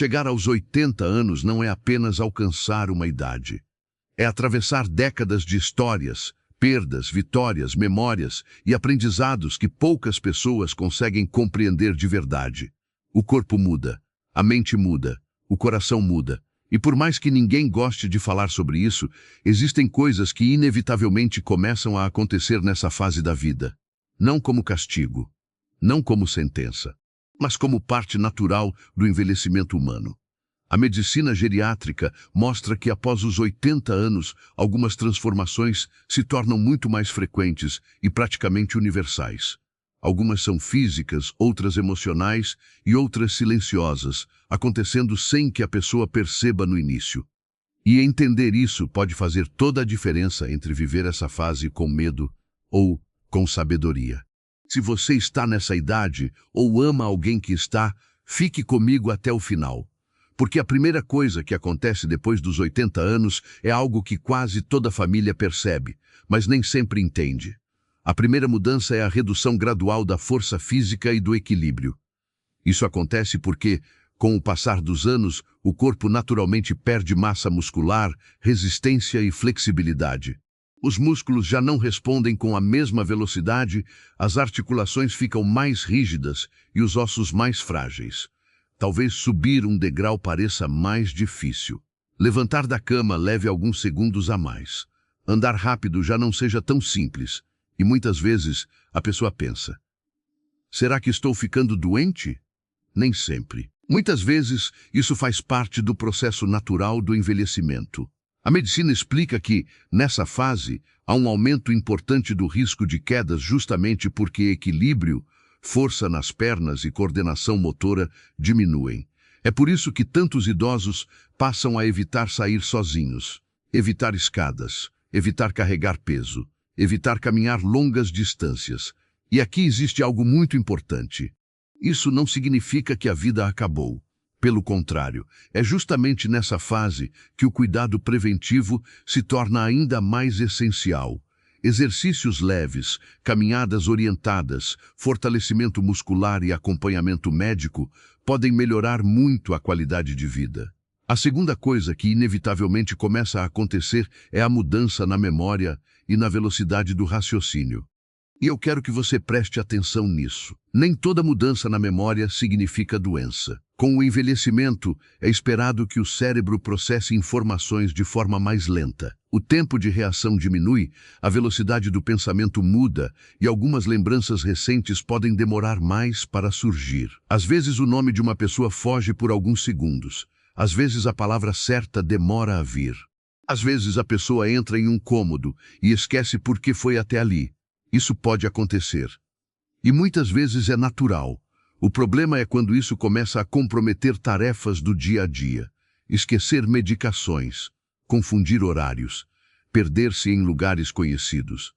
Chegar aos 80 anos não é apenas alcançar uma idade. É atravessar décadas de histórias, perdas, vitórias, memórias e aprendizados que poucas pessoas conseguem compreender de verdade. O corpo muda, a mente muda, o coração muda. E por mais que ninguém goste de falar sobre isso, existem coisas que inevitavelmente começam a acontecer nessa fase da vida. Não como castigo, não como sentença, mas como parte natural do envelhecimento humano. A medicina geriátrica mostra que após os 80 anos, algumas transformações se tornam muito mais frequentes e praticamente universais. Algumas são físicas, outras emocionais e outras silenciosas, acontecendo sem que a pessoa perceba no início. E entender isso pode fazer toda a diferença entre viver essa fase com medo ou com sabedoria. Se você está nessa idade ou ama alguém que está, fique comigo até o final. Porque a primeira coisa que acontece depois dos 80 anos é algo que quase toda família percebe, mas nem sempre entende. A primeira mudança é a redução gradual da força física e do equilíbrio. Isso acontece porque, com o passar dos anos, o corpo naturalmente perde massa muscular, resistência e flexibilidade. Os músculos já não respondem com a mesma velocidade, as articulações ficam mais rígidas e os ossos mais frágeis. Talvez subir um degrau pareça mais difícil. Levantar da cama leve alguns segundos a mais. Andar rápido já não seja tão simples. E muitas vezes a pessoa pensa: será que estou ficando doente? Nem sempre. Muitas vezes isso faz parte do processo natural do envelhecimento. A medicina explica que, nessa fase, há um aumento importante do risco de quedas justamente porque equilíbrio, força nas pernas e coordenação motora diminuem. É por isso que tantos idosos passam a evitar sair sozinhos, evitar escadas, evitar carregar peso, evitar caminhar longas distâncias. E aqui existe algo muito importante. Isso não significa que a vida acabou. Pelo contrário, é justamente nessa fase que o cuidado preventivo se torna ainda mais essencial. Exercícios leves, caminhadas orientadas, fortalecimento muscular e acompanhamento médico podem melhorar muito a qualidade de vida. A segunda coisa que inevitavelmente começa a acontecer é a mudança na memória e na velocidade do raciocínio. E eu quero que você preste atenção nisso. Nem toda mudança na memória significa doença. Com o envelhecimento, é esperado que o cérebro processe informações de forma mais lenta. O tempo de reação diminui, a velocidade do pensamento muda e algumas lembranças recentes podem demorar mais para surgir. Às vezes o nome de uma pessoa foge por alguns segundos. Às vezes a palavra certa demora a vir. Às vezes a pessoa entra em um cômodo e esquece por que foi até ali. Isso pode acontecer. E muitas vezes é natural. O problema é quando isso começa a comprometer tarefas do dia a dia. Esquecer medicações, confundir horários, perder-se em lugares conhecidos,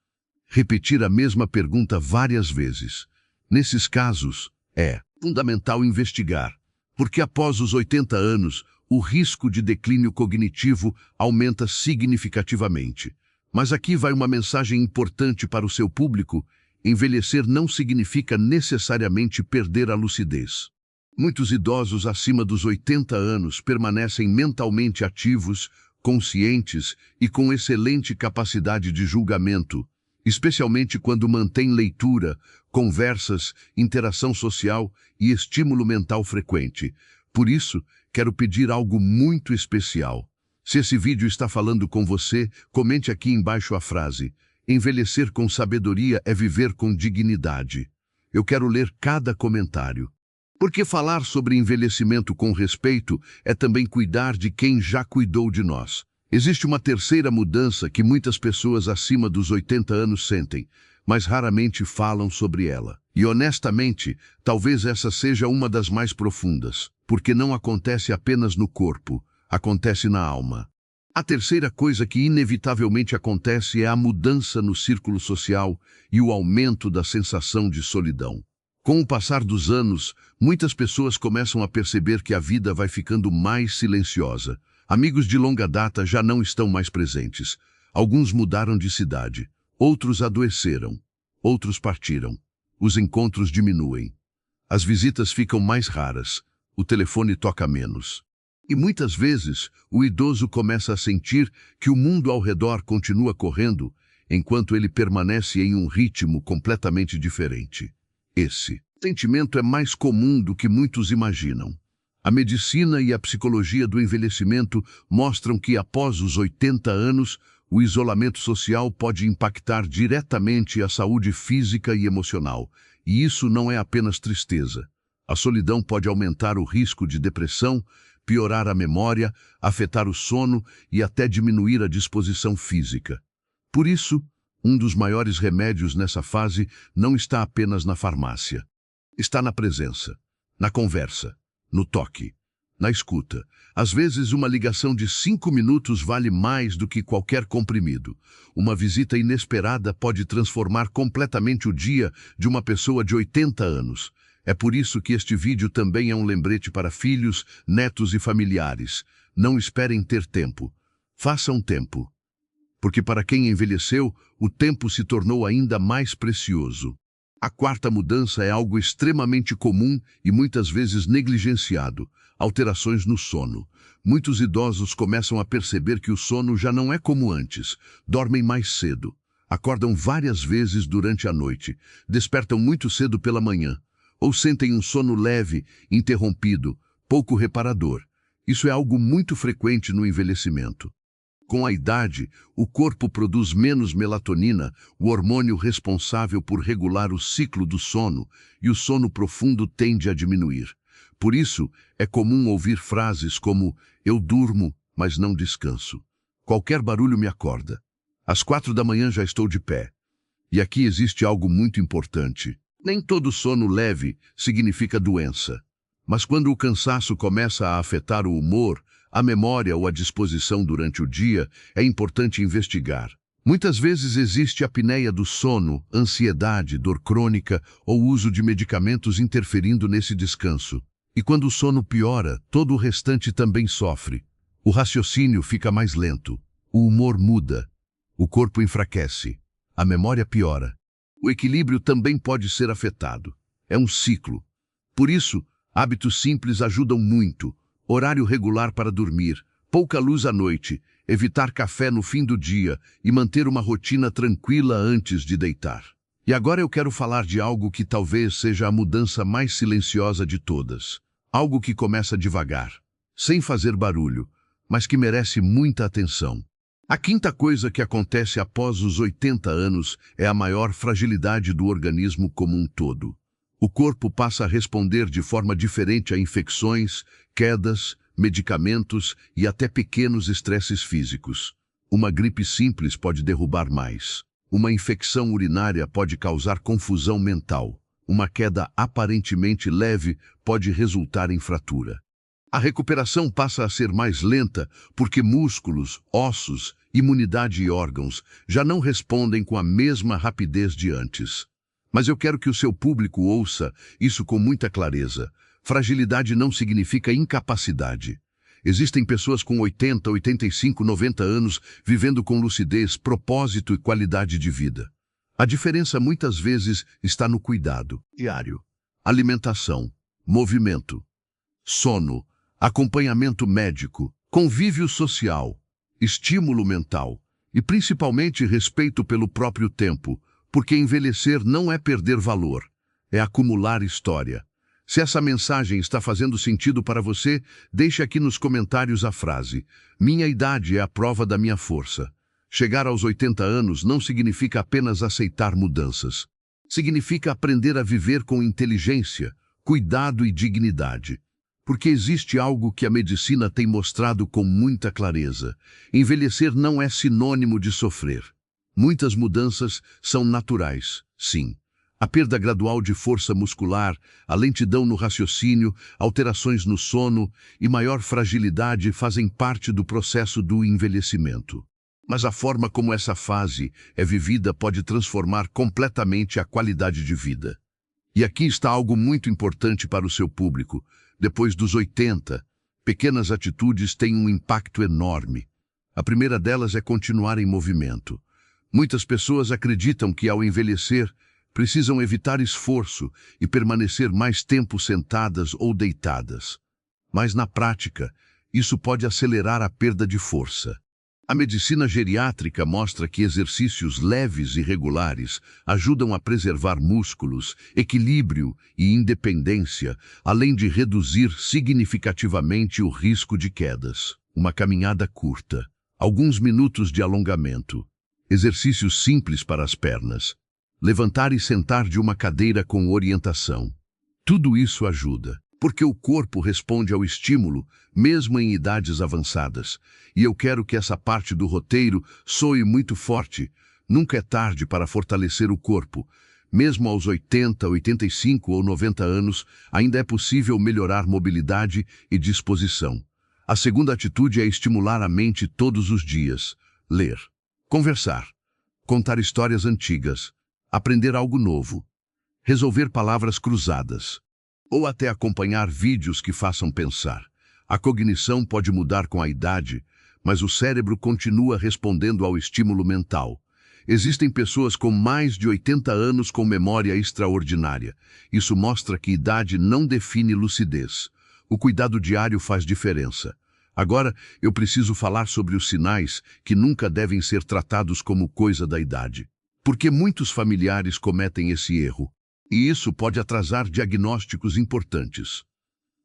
repetir a mesma pergunta várias vezes. Nesses casos, é fundamental investigar, porque após os 80 anos, o risco de declínio cognitivo aumenta significativamente. Mas aqui vai uma mensagem importante para o seu público: envelhecer não significa necessariamente perder a lucidez. Muitos idosos acima dos 80 anos permanecem mentalmente ativos, conscientes e com excelente capacidade de julgamento, especialmente quando mantêm leitura, conversas, interação social e estímulo mental frequente. Por isso, quero pedir algo muito especial. Se esse vídeo está falando com você, comente aqui embaixo a frase: envelhecer com sabedoria é viver com dignidade. Eu quero ler cada comentário. Porque falar sobre envelhecimento com respeito é também cuidar de quem já cuidou de nós. Existe uma terceira mudança que muitas pessoas acima dos 80 anos sentem, mas raramente falam sobre ela. E honestamente, talvez essa seja uma das mais profundas, porque não acontece apenas no corpo, acontece na alma. A terceira coisa que inevitavelmente acontece é a mudança no círculo social e o aumento da sensação de solidão. Com o passar dos anos, muitas pessoas começam a perceber que a vida vai ficando mais silenciosa. Amigos de longa data já não estão mais presentes. Alguns mudaram de cidade, outros adoeceram, outros partiram. Os encontros diminuem. As visitas ficam mais raras. o telefone toca menos. E muitas vezes, o idoso começa a sentir que o mundo ao redor continua correndo, enquanto ele permanece em um ritmo completamente diferente. Esse sentimento é mais comum do que muitos imaginam. A medicina e a psicologia do envelhecimento mostram que após os 80 anos, o isolamento social pode impactar diretamente a saúde física e emocional. E isso não é apenas tristeza. A solidão pode aumentar o risco de depressão, piorar a memória, afetar o sono e até diminuir a disposição física. Por isso, um dos maiores remédios nessa fase não está apenas na farmácia. Está na presença, na conversa, no toque, na escuta. Às vezes, uma ligação de 5 minutos vale mais do que qualquer comprimido. Uma visita inesperada pode transformar completamente o dia de uma pessoa de 80 anos. É por isso que este vídeo também é um lembrete para filhos, netos e familiares. Não esperem ter tempo. Façam tempo. Porque para quem envelheceu, o tempo se tornou ainda mais precioso. A quarta mudança é algo extremamente comum e muitas vezes negligenciado: alterações no sono. Muitos idosos começam a perceber que o sono já não é como antes. Dormem mais cedo, acordam várias vezes durante a noite, despertam muito cedo pela manhã, ou sentem um sono leve, interrompido, pouco reparador. Isso é algo muito frequente no envelhecimento. Com a idade, o corpo produz menos melatonina, o hormônio responsável por regular o ciclo do sono, e o sono profundo tende a diminuir. Por isso, é comum ouvir frases como "eu durmo, mas não descanso. Qualquer barulho me acorda. Às 4 da manhã já estou de pé." E aqui existe algo muito importante. Nem todo sono leve significa doença. Mas quando o cansaço começa a afetar o humor, a memória ou a disposição durante o dia, é importante investigar. Muitas vezes existe apneia do sono, ansiedade, dor crônica ou uso de medicamentos interferindo nesse descanso. E quando o sono piora, todo o restante também sofre. O raciocínio fica mais lento, o humor muda, o corpo enfraquece, a memória piora. O equilíbrio também pode ser afetado. É um ciclo. Por isso, hábitos simples ajudam muito. Horário regular para dormir, pouca luz à noite, evitar café no fim do dia e manter uma rotina tranquila antes de deitar. E agora eu quero falar de algo que talvez seja a mudança mais silenciosa de todas. Algo que começa devagar, sem fazer barulho, mas que merece muita atenção. A quinta coisa que acontece após os 80 anos é a maior fragilidade do organismo como um todo. O corpo passa a responder de forma diferente a infecções, quedas, medicamentos e até pequenos estresses físicos. Uma gripe simples pode derrubar mais. Uma infecção urinária pode causar confusão mental. Uma queda aparentemente leve pode resultar em fratura. A recuperação passa a ser mais lenta porque músculos, ossos, imunidade e órgãos já não respondem com a mesma rapidez de antes. Mas eu quero que o seu público ouça isso com muita clareza. Fragilidade não significa incapacidade. Existem pessoas com 80, 85, 90 anos vivendo com lucidez, propósito e qualidade de vida. A diferença muitas vezes está no cuidado diário, alimentação, movimento, sono, acompanhamento médico, convívio social, estímulo mental e principalmente respeito pelo próprio tempo. Porque envelhecer não é perder valor, é acumular história. Se essa mensagem está fazendo sentido para você, deixe aqui nos comentários a frase: "Minha idade é a prova da minha força." Chegar aos 80 anos não significa apenas aceitar mudanças. Significa aprender a viver com inteligência, cuidado e dignidade. Porque existe algo que a medicina tem mostrado com muita clareza: envelhecer não é sinônimo de sofrer. Muitas mudanças são naturais, sim. A perda gradual de força muscular, a lentidão no raciocínio, alterações no sono e maior fragilidade fazem parte do processo do envelhecimento. Mas a forma como essa fase é vivida pode transformar completamente a qualidade de vida. E aqui está algo muito importante para o seu público. Depois dos 80, pequenas atitudes têm um impacto enorme. A primeira delas é continuar em movimento. Muitas pessoas acreditam que, ao envelhecer, precisam evitar esforço e permanecer mais tempo sentadas ou deitadas. mas na prática, isso pode acelerar a perda de força. A medicina geriátrica mostra que exercícios leves e regulares ajudam a preservar músculos, equilíbrio e independência, além de reduzir significativamente o risco de quedas. Uma caminhada curta, alguns minutos de alongamento, exercícios simples para as pernas, levantar e sentar de uma cadeira com orientação. Tudo isso ajuda, porque o corpo responde ao estímulo, mesmo em idades avançadas. E eu quero que essa parte do roteiro soe muito forte. Nunca é tarde para fortalecer o corpo. Mesmo aos 80, 85 ou 90 anos, ainda é possível melhorar mobilidade e disposição. A segunda atitude é estimular a mente todos os dias. Ler, conversar, contar histórias antigas, aprender algo novo, resolver palavras cruzadas, ou até acompanhar vídeos que façam pensar. A cognição pode mudar com a idade, mas o cérebro continua respondendo ao estímulo mental. Existem pessoas com mais de 80 anos com memória extraordinária. Isso mostra que idade não define lucidez. O cuidado diário faz diferença. Agora, eu preciso falar sobre os sinais que nunca devem ser tratados como coisa da idade. Porque muitos familiares cometem esse erro. E isso pode atrasar diagnósticos importantes.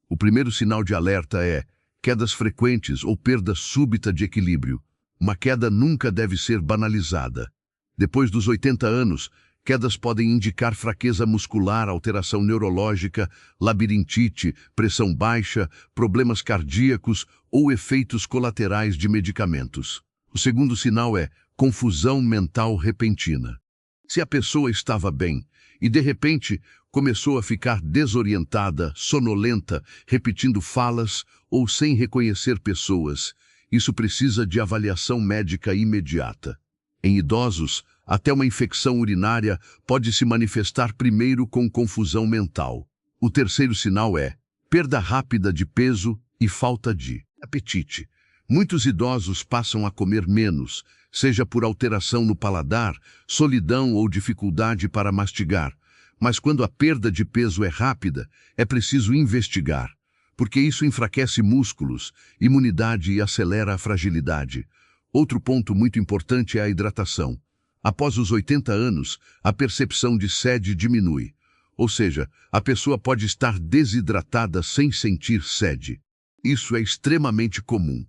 O primeiro sinal de alerta é quedas frequentes ou perda súbita de equilíbrio. Uma queda nunca deve ser banalizada. Depois dos 80 anos, quedas podem indicar fraqueza muscular, alteração neurológica, labirintite, pressão baixa, problemas cardíacos ou efeitos colaterais de medicamentos. O segundo sinal é confusão mental repentina. Se a pessoa estava bem e, de repente, começou a ficar desorientada, sonolenta, repetindo falas ou sem reconhecer pessoas, isso precisa de avaliação médica imediata. Em idosos, até uma infecção urinária pode se manifestar primeiro com confusão mental. O terceiro sinal é perda rápida de peso e falta de apetite. Muitos idosos passam a comer menos, seja por alteração no paladar, solidão ou dificuldade para mastigar. Mas quando a perda de peso é rápida, é preciso investigar, porque isso enfraquece músculos, imunidade e acelera a fragilidade. Outro ponto muito importante é a hidratação. Após os 80 anos, a percepção de sede diminui. Ou seja, a pessoa pode estar desidratada sem sentir sede. Isso é extremamente comum.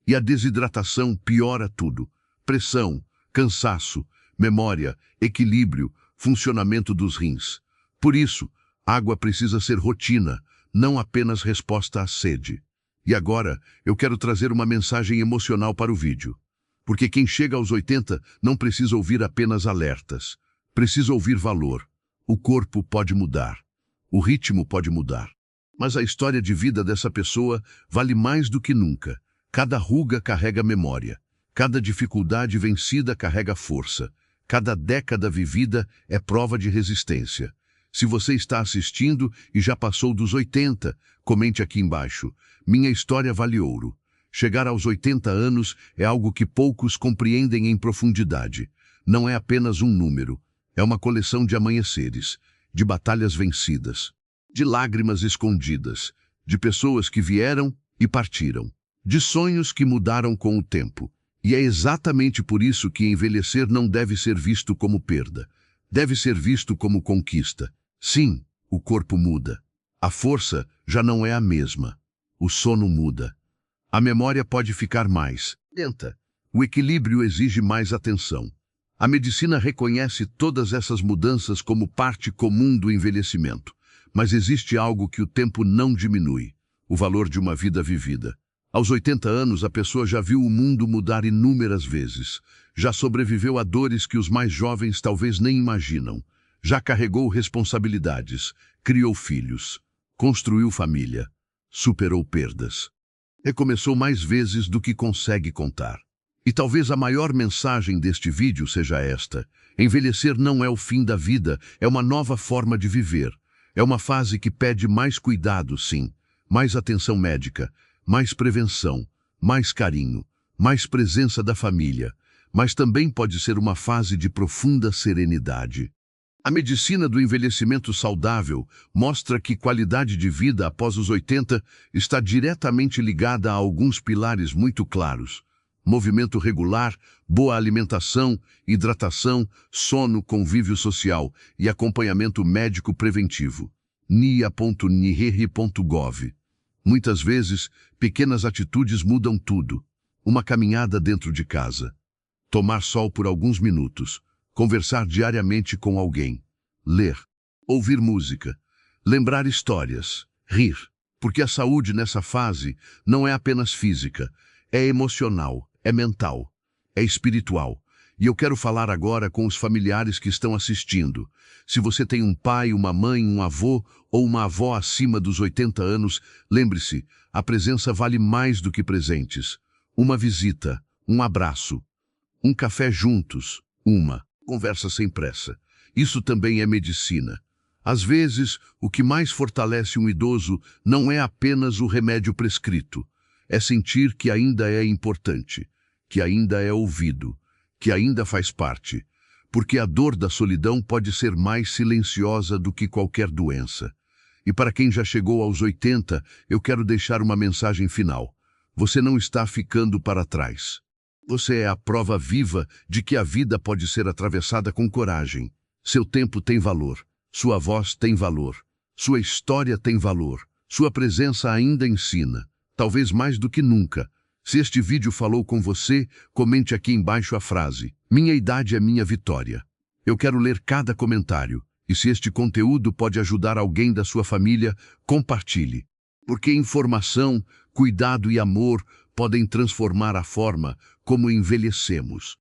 E a desidratação piora tudo. Pressão, cansaço, memória, equilíbrio, funcionamento dos rins. Por isso, água precisa ser rotina, não apenas resposta à sede. E agora, eu quero trazer uma mensagem emocional para o vídeo. Porque quem chega aos 80 não precisa ouvir apenas alertas. Precisa ouvir valor. O corpo pode mudar. O ritmo pode mudar. Mas a história de vida dessa pessoa vale mais do que nunca. Cada ruga carrega memória. Cada dificuldade vencida carrega força. Cada década vivida é prova de resistência. Se você está assistindo e já passou dos 80, comente aqui embaixo. Minha história vale ouro. Chegar aos 80 anos é algo que poucos compreendem em profundidade. Não é apenas um número. É uma coleção de amanheceres, de batalhas vencidas, de lágrimas escondidas, de pessoas que vieram e partiram, de sonhos que mudaram com o tempo. E é exatamente por isso que envelhecer não deve ser visto como perda. Deve ser visto como conquista. Sim, o corpo muda. A força já não é a mesma. O sono muda. A memória pode ficar mais lenta. O equilíbrio exige mais atenção. A medicina reconhece todas essas mudanças como parte comum do envelhecimento. Mas existe algo que o tempo não diminui: o valor de uma vida vivida. Aos 80 anos, a pessoa já viu o mundo mudar inúmeras vezes. Já sobreviveu a dores que os mais jovens talvez nem imaginam. Já carregou responsabilidades, criou filhos, construiu família, superou perdas. Recomeçou mais vezes do que consegue contar. E talvez a maior mensagem deste vídeo seja esta: envelhecer não é o fim da vida, é uma nova forma de viver. É uma fase que pede mais cuidado, sim, mais atenção médica, mais prevenção, mais carinho, mais presença da família, mas também pode ser uma fase de profunda serenidade. A medicina do envelhecimento saudável mostra que qualidade de vida após os 80 está diretamente ligada a alguns pilares muito claros: movimento regular, boa alimentação, hidratação, sono, convívio social e acompanhamento médico preventivo. nia.niheri.gov. Muitas vezes, pequenas atitudes mudam tudo. Uma caminhada dentro de casa, tomar sol por alguns minutos, conversar diariamente com alguém, ler, ouvir música, lembrar histórias, rir. Porque a saúde nessa fase não é apenas física, é emocional, é mental, é espiritual. E eu quero falar agora com os familiares que estão assistindo. Se você tem um pai, uma mãe, um avô ou uma avó acima dos 80 anos, lembre-se, a presença vale mais do que presentes. Uma visita, um abraço, um café juntos, uma conversa sem pressa. Isso também é medicina. Às vezes, o que mais fortalece um idoso não é apenas o remédio prescrito. É sentir que ainda é importante, que ainda é ouvido, que ainda faz parte. Porque a dor da solidão pode ser mais silenciosa do que qualquer doença. E para quem já chegou aos 80, eu quero deixar uma mensagem final. Você não está ficando para trás. Você é a prova viva de que a vida pode ser atravessada com coragem. Seu tempo tem valor, sua voz tem valor, sua história tem valor, sua presença ainda ensina, talvez mais do que nunca. Se este vídeo falou com você, comente aqui embaixo a frase: "Minha idade é minha vitória". Eu quero ler cada comentário, e se este conteúdo pode ajudar alguém da sua família, compartilhe. Porque informação, cuidado e amor podem transformar a forma como envelhecemos.